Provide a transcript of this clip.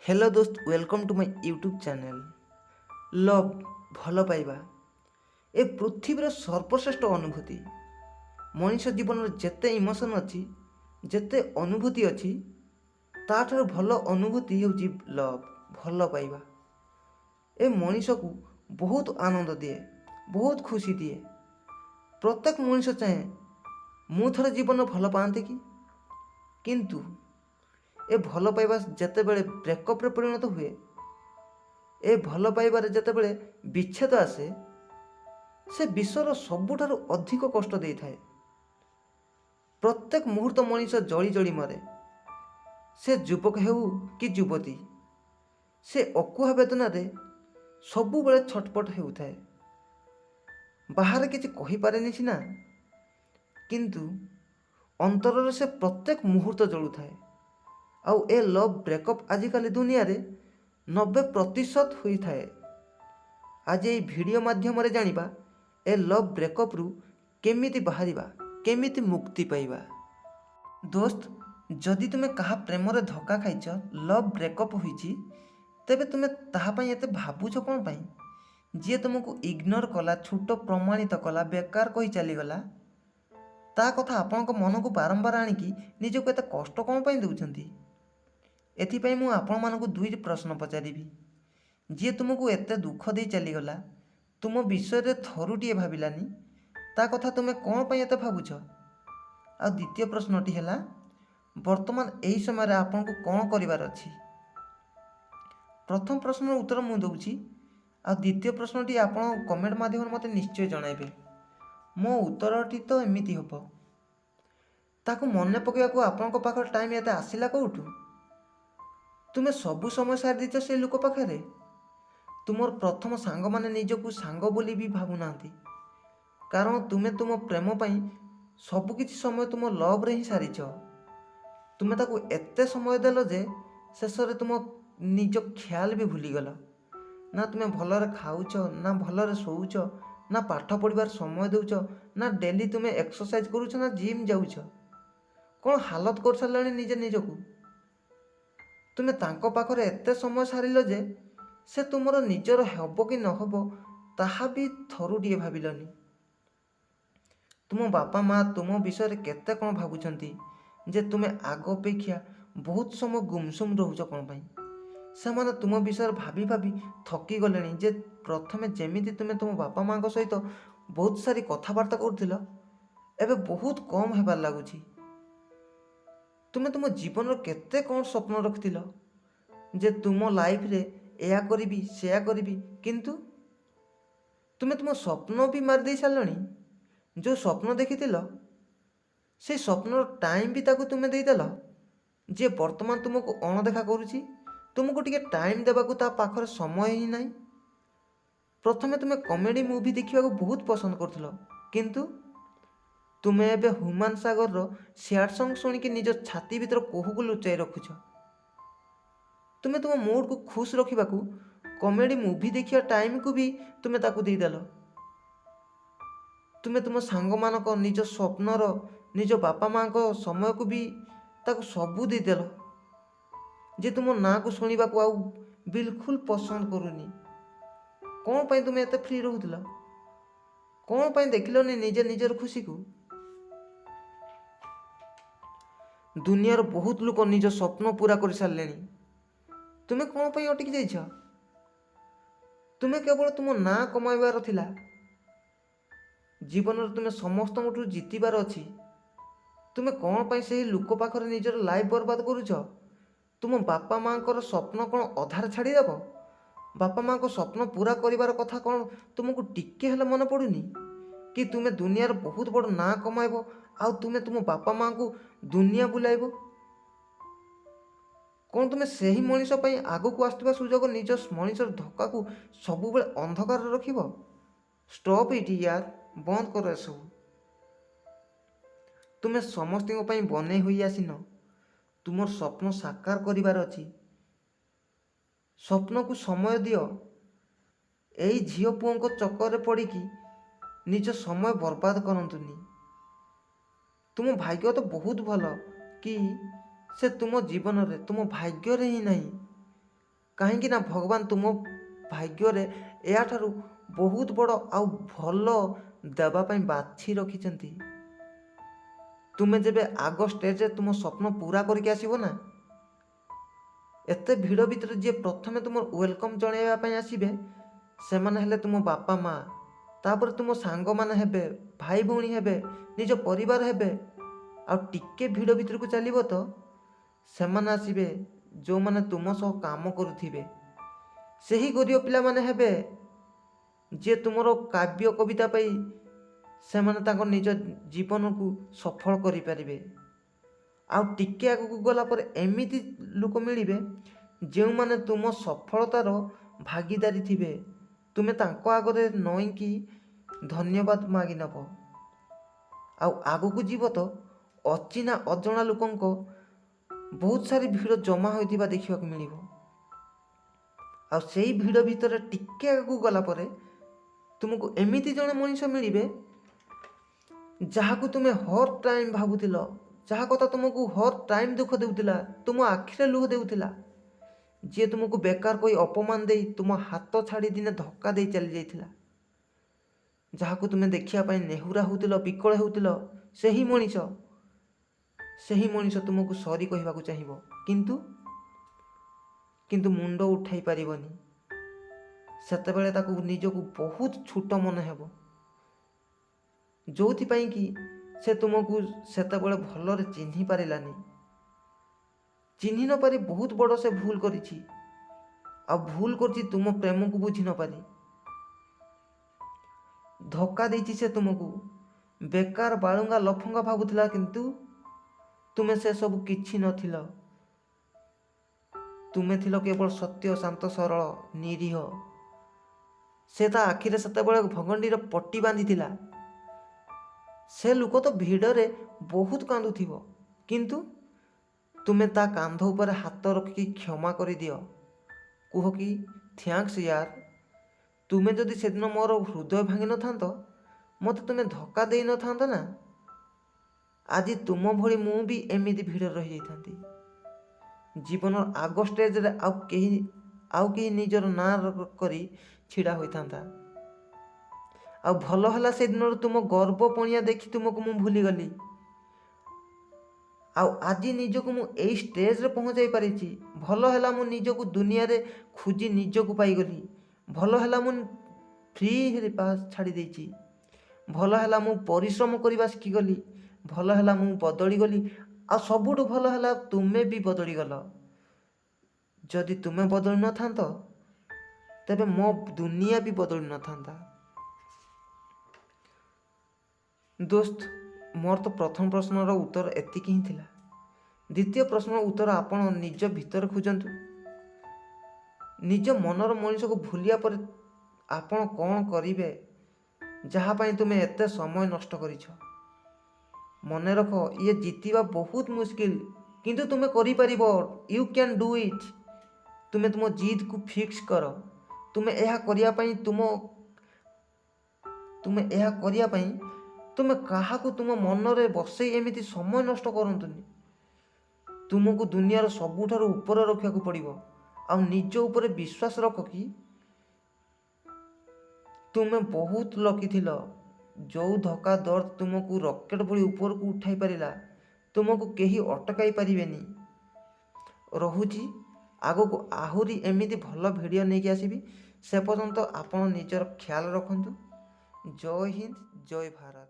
Hello दोस्त, welcome to my YouTube channel. Love भल पाइबा ए पृथ्वीर सर्वश्रेष्ठ अनुभूति। मनीष जीवन जेते इमोशन अच्छी, जेते अनुभूति अच्छी, ताठार भल अनुभूति होची लव, भल पाइबा। ए मनीष को बहुत आनंद दिए, बहुत खुशी दिए। प्रत्येक मनीष चाहे मु थर जीवन भल पाते किंतु ए भल पाइबा जेतेबेले ब्रेकअप रे परिणत हुए, ए भल पाइबारे जेतेबेले विच्छेद आसे, से विश्वर सबुठारु अधिक कष्ट देई थाए। प्रत्येक मुहूर्त मनीष जली जली मरे। से युवक हेउ कि युवती, से अकुहा वेदना रे सबु बेले छटपट हेउथाए। बाहर किछि कहि पारेनि सिना, किंतु अंतर रे से प्रत्येक मुहूर्त जलुथाए। आउ ए लव ब्रेकअप आजिकाली दुनिया रे 90% होता है। आज ये वीडियो माध्यम रे जानिबा ए लव ब्रेकअप रु केमिति बाहरिबा, केमिति मुक्ति पाइबा। दोस्त, जदि तुमे कहा प्रेम रे धोखा खाइछ, लव ब्रेकअप होईची, तेबे तुमे ताहा पई एते भाबुछ कोन पई? जे तुमको इग्नोर कला, छुट प्रमाणित कला, बेकार कही चली गला, ता कथा आपनक मन को बारंबार आनिकी निजको एते कष्ट कोन पई देउछंती? एथिपाई मु आपण मानकु दुई प्रश्न पचारिबी। जी तुमको एते दुख दे चलीगला, तुम विषय रे थरुटिए भाविलानी, ता कथा तुमे कौन पई एते भाबुछ? आ द्वितीय प्रश्नटी हैला, वर्तमान एही समय रे आपन को कौन करिवार अछि? प्रथम प्रश्नर उत्तर मु दउछि, आ द्वितीय प्रश्नटी आपण कमेंट माध्यम मते निश्चय जणाइबे। मो उत्तरटी तो एमिति हबो। ताको मने पकेयाको आपन को पाखर टाइम एते आसिला कोउठु? तुमे सबु समय सारी दीच से लोक पाखे। तुमर प्रथम सांग माने निजकू सांग बोली भी भावु नांती, कारण तुमे तुम प्रेम पई सबु किछि समय तुम लव रे ही सारीच। तुमे ताकू एते समय देलो जे शेष रे तुम निज ख्याल भी भूली गल। ना तुमे भलरे खाउछ, ना भलरे सोउछ, ना पाठ पढ़िबार समय देउछ, ना डेली तुमे एक्सरसाइज करूछ, ना जिम जाउछ। कोन हालत कर सारलानी निजे निजकू? तुमे तांको पाखरे एते समय सारिलो जे से तुमर निजर हबो कि न हबो ताहा भी थरुटिए भाविलनी। तुम बापा माँ तुम विषय केते कौन भावुछंती जे तुमे आग अपेक्षा बहुत समय गुमसुम रहुछ कौन पई? सेमाने तुम विषय भाभी भाभी थकी गलेनी जे प्रथमे जेमिति तुमे तुम बापा माँ को सहित बहुत सारी कथबार्ता करथिल, एबे बहुत कम हेबार लागुछि। तुमे तुम जीवन रो केते कौन स्वप्न रखथिल जे तुम लाइफ रे एया करिबी सेया करिबी, किंतु तुमे तुम स्वप्न भी मार दे सारलणी। जो स्वप्न देखिथिल से स्वप्नर टाइम भी ताकू तुमे देइदेल, जे वर्तमान तुमको अणदेखा करूची, तुमको टिके टाइम देबाकू ता पाखरे समय ही नाही। प्रथमे तुमे कॉमेडी मूवी देखिबा को बहुत पसंद करथिल, किंतु तुमे एबे हुमान सागर रो सैड सॉन्ग सुनिकी निज छाती भीतर कोहू लुचाई रखुछ। तुमे तुम मूड को खुश रखा कॉमेडी मूवी देखिया टाइम को भी तुमे ताकू देदेल। तुमे तुम सांग मानक निज स्वप्नर, निज बापा माँ को समय को भी ताकू सबू देदेल। जे तुम ना को सुनिबा को आउ बिल्कुल पसंद करूनी। कौन पई तुमे एते फ्री रहुथिल? कौन पई देखिलोनी निजे निजर खुशी को? दुनियार बहुत लोक निज स्वप्न पूरा कर सारलेनी, तुमे कौन पई अटकी जाइछ? तुमे केवल तुम ना कमाइबार थिला। जीवन रे तुमे समस्त ठू जीतिबार अछि। तुमे कौन पई सेही लोक पाखरे निजर लाइफ बर्बाद करूछ? तुम बापा माँ को स्वप्न कौन अधार छाड़ी देब? बापा माँ को स्वप्न पूरा करिबार कथा कौन तुमको टिके हेले मन पड़ुनी कि तुमे दुनियार बहुत बड़ ना कमाइबो, आउ तुमे तुम बापा माँ को दुनिया बुलाइबो? कौन तुमे सेही मनीष पई आगो को आस्तुवा सुजोग निज मनीषर धक्का को सबु बेले अंधकार रखिबो? स्टॉप इट यार, बंद करो एसबू। तुमे समस्त पई बने होई आसिन, तुमर स्वप्न साकार करिबार अछि। स्वप्न को समय दियो। एई झियो पुओं चक्कर रे पड़िकी निज समय बर्बाद करंतुनी। तुम भाग्य तो बहुत भल कि से तुम जीवन रे तुम भाग्य रे ही नहीं, କାହିଁକି ନା ଭଗବାନ ତୁମ ଭାଗ୍ୟରେ ଏହାଠାରୁ ବହୁତ ବଡ଼ ଆଉ ଭଲ ଦେବା ପାଇଁ ବାଛି ରଖିଛନ୍ତି। ତୁମେ ଯେବେ ଆଗ ଷ୍ଟେଜରେ ତୁମ ସ୍ୱପ୍ନ ପୁରା କରିକି ଆସିବ ନା, ଏତେ ଭିଡ଼ ଭିତରେ ଯିଏ ପ୍ରଥମେ ତୁମର ୱେଲକମ୍ ଜଣାଇବା ପାଇଁ ଆସିବେ ସେମାନେ ହେଲେ ତୁମ ବାପା ମା, ତାପରେ ତୁମ ସାଙ୍ଗମାନେ ହେବେ, ଭାଇ ଭଉଣୀ ହେବେ, ନିଜ ପରିବାର ହେବେ। ଆଉ ଟିକେ ଭିଡ଼ ଭିତରକୁ ଚାଲିବ ତ ସେମାନେ ଆସିବେ ଯେଉଁମାନେ ତୁମ ସହ କାମ କରୁଥିବେ। ସେହି ଗରିବ ପିଲାମାନେ ହେବେ ଯିଏ ତୁମର କାବ୍ୟ କବିତା ପାଇ ସେମାନେ ତାଙ୍କ ନିଜ ଜୀବନକୁ ସଫଳ କରିପାରିବେ। ଆଉ ଟିକେ ଆଗକୁ ଗଲା ପରେ ଏମିତି ଲୋକ ମିଳିବେ ଯେଉଁମାନେ ତୁମ ସଫଳତାର ଭାଗିଦାରୀ ଥିବେ। ତୁମେ ତାଙ୍କ ଆଗରେ ନଇଁକି ଧନ୍ୟବାଦ ମାଗି ନେବ। ଆଉ ଆଗକୁ ଯିବ ତ ଅଚିହ୍ନା ଅଜଣା ଲୋକଙ୍କ ବହୁତ ସାରି ଭିଡ଼ ଜମା ହୋଇଥିବା ଦେଖିବାକୁ ମିଳିବ। ଆଉ ସେଇ ଭିଡ଼ ଭିତରେ ଟିକେ ଆଗକୁ ଗଲା ପରେ ତୁମକୁ ଏମିତି ଜଣେ ମଣିଷ ମିଳିବେ ଯାହାକୁ ତୁମେ ହର ଟାଇମ୍ ଭାବୁଥିଲ, ଯାହା କଥା ତୁମକୁ ହର ଟାଇମ୍ ଦୁଃଖ ଦେଉଥିଲା, ତୁମ ଆଖିରେ ଲୁହ ଦେଉଥିଲା, ଯିଏ ତୁମକୁ ବେକାର କହି ଅପମାନ ଦେଇ ତୁମ ହାତ ଛାଡ଼ି ଦିନେ ଧକ୍କା ଦେଇ ଚାଲି ଯାଇଥିଲା, ଯାହାକୁ ତୁମେ ଦେଖିବା ପାଇଁ ନେହୁରା ହେଉଥିଲ, ବିକଳ ହେଉଥିଲ, ସେହି ମଣିଷ ତୁମକୁ ସରି କହିବାକୁ ଚାହିଁବ, କିନ୍ତୁ ମୁଣ୍ଡ ଉଠାଇ ପାରିବନି। ସେତେବେଳେ ତାକୁ ନିଜକୁ ବହୁତ ଛୋଟ ମନେ ହେବ, ଯେଉଁଥିପାଇଁ କି ସେ ତୁମକୁ ସେତେବେଳେ ଭଲରେ ଚିହ୍ନି ପାରିଲାନି। ଚିହ୍ନି ନ ପାରି ବହୁତ ବଡ଼ ସେ ଭୁଲ କରିଛି। ଆଉ ଭୁଲ କରିଛି ତୁମ ପ୍ରେମକୁ ବୁଝି ନ ପାରି। ଧୋକା ଦେଇଛି ସେ ତୁମକୁ, ବେକାର ବାଳୁଙ୍ଗା ଲଫଙ୍ଗା ଭାବୁଥିଲା, କିନ୍ତୁ ତୁମେ ସେସବୁ କିଛି ନଥିଲ। ତୁମେ ଥିଲ କେବଳ ସତ୍ୟ, ଶାନ୍ତ, ସରଳ, ନିରୀହ। ସେ ତା ଆଖିରେ ସେତେବେଳେ ଭଗଣ୍ଡିର ପଟି ବାନ୍ଧିଥିଲା। ସେ ଲୋକ ତ ଭିଡ଼ରେ ବହୁତ କାନ୍ଦୁଥିବ, କିନ୍ତୁ ତୁମେ ତା କାନ୍ଧ ଉପରେ ହାତ ରଖିକି କ୍ଷମା କରିଦିଅ, କୁହ କି ଥ୍ୟାଙ୍କ୍ସ ୟାର। ତୁମେ ଯଦି ସେଦିନ ମୋର ହୃଦୟ ଭାଙ୍ଗି ନଥାନ୍ତ, ମୋତେ ତୁମେ ଧୋକା ଦେଇନଥାନ୍ତ ନା, ଆଜି ତୁମ ଭଳି ମୁଁ ବି ଏମିତି ଭିଡ଼ରେ ରହିଯାଇଥାନ୍ତି। ଜୀବନର ଆଗ ଷ୍ଟେଜରେ ଆଉ କେହି ନିଜର ନାଁ କରି ଛିଡ଼ା ହୋଇଥାନ୍ତା। ଆଉ ଭଲ ହେଲା ସେଦିନରୁ ତୁମ ଗର୍ବ ପଣିଆ ଦେଖି ତୁମକୁ ମୁଁ ଭୁଲିଗଲି। ଆଉ ଆଜି ନିଜକୁ ମୁଁ ଏଇ ଷ୍ଟେଜରେ ପହଞ୍ଚାଇ ପାରିଛି। ଭଲ ହେଲା ମୁଁ ନିଜକୁ ଦୁନିଆରେ ଖୋଜି ନିଜକୁ ପାଇଗଲି। ଭଲ ହେଲା ମୁଁ ଫ୍ରିରେ ପାସ୍ ଛାଡ଼ି ଦେଇଛି। ଭଲ ହେଲା ମୁଁ ପରିଶ୍ରମ କରିବା ଶିଖିଗଲି। ଭଲ ହେଲା ମୁଁ ବଦଳିଗଲି। ଆଉ ସବୁଠୁ ଭଲ ହେଲା ତୁମେ ବି ବଦଳିଗଲ। ଯଦି ତୁମେ ବଦଳି ନଥାନ୍ତ ତେବେ ମୋ ଦୁନିଆ ବି ବଦଳି ନଥାନ୍ତା। ଦୋସ୍ତ, ମୋର ତ ପ୍ରଥମ ପ୍ରଶ୍ନର ଉତ୍ତର ଏତିକି ହିଁ ଥିଲା। ଦ୍ୱିତୀୟ ପ୍ରଶ୍ନର ଉତ୍ତର ଆପଣ ନିଜ ଭିତରେ ଖୋଜନ୍ତୁ। ନିଜ ମନର ମଣିଷକୁ ଭୁଲିବା ପରେ ଆପଣ କ'ଣ କରିବେ ଯାହା ପାଇଁ ତୁମେ ଏତେ ସମୟ ନଷ୍ଟ କରିଛ? ମନେ ରଖ, ଇଏ ଜିତିବା ବହୁତ ମୁସ୍କିଲ, କିନ୍ତୁ ତୁମେ କରିପାରିବ। ୟୁ କ୍ୟାନ୍ ଡୁ ଇଟ୍। ତୁମେ ତୁମ ଜିଦକୁ ଫିକ୍ସ କର। ତୁମେ ଏହା କରିବା ପାଇଁ ତୁମେ କାହାକୁ ତୁମ ମନରେ ବସେଇ ଏମିତି ସମୟ ନଷ୍ଟ କରନ୍ତୁନି। ତୁମକୁ ଦୁନିଆର ସବୁଠାରୁ ଉପରେ ରଖିବାକୁ ପଡ଼ିବ। ଆଉ ନିଜ ଉପରେ ବିଶ୍ୱାସ ରଖ କି ତୁମେ ବହୁତ ଲକି ଥିଲ। ଯେଉଁ ଧକ୍କା ଦର୍ଦ ତୁମକୁ ରକେଟ୍ ଭଳି ଉପରକୁ ଉଠାଇ ପାରିଲା, ତୁମକୁ କେହି ଅଟକାଇ ପାରିବେନି। ରହୁଛି, ଆଗକୁ ଆହୁରି ଏମିତି ଭଲ ଭିଡ଼ିଓ ନେଇକି ଆସିବି। ସେ ପର୍ଯ୍ୟନ୍ତ ଆପଣ ନିଜର ଖ୍ୟାଲ ରଖନ୍ତୁ। ଜୟ ହିନ୍ଦ, ଜୟ ଭାରତ।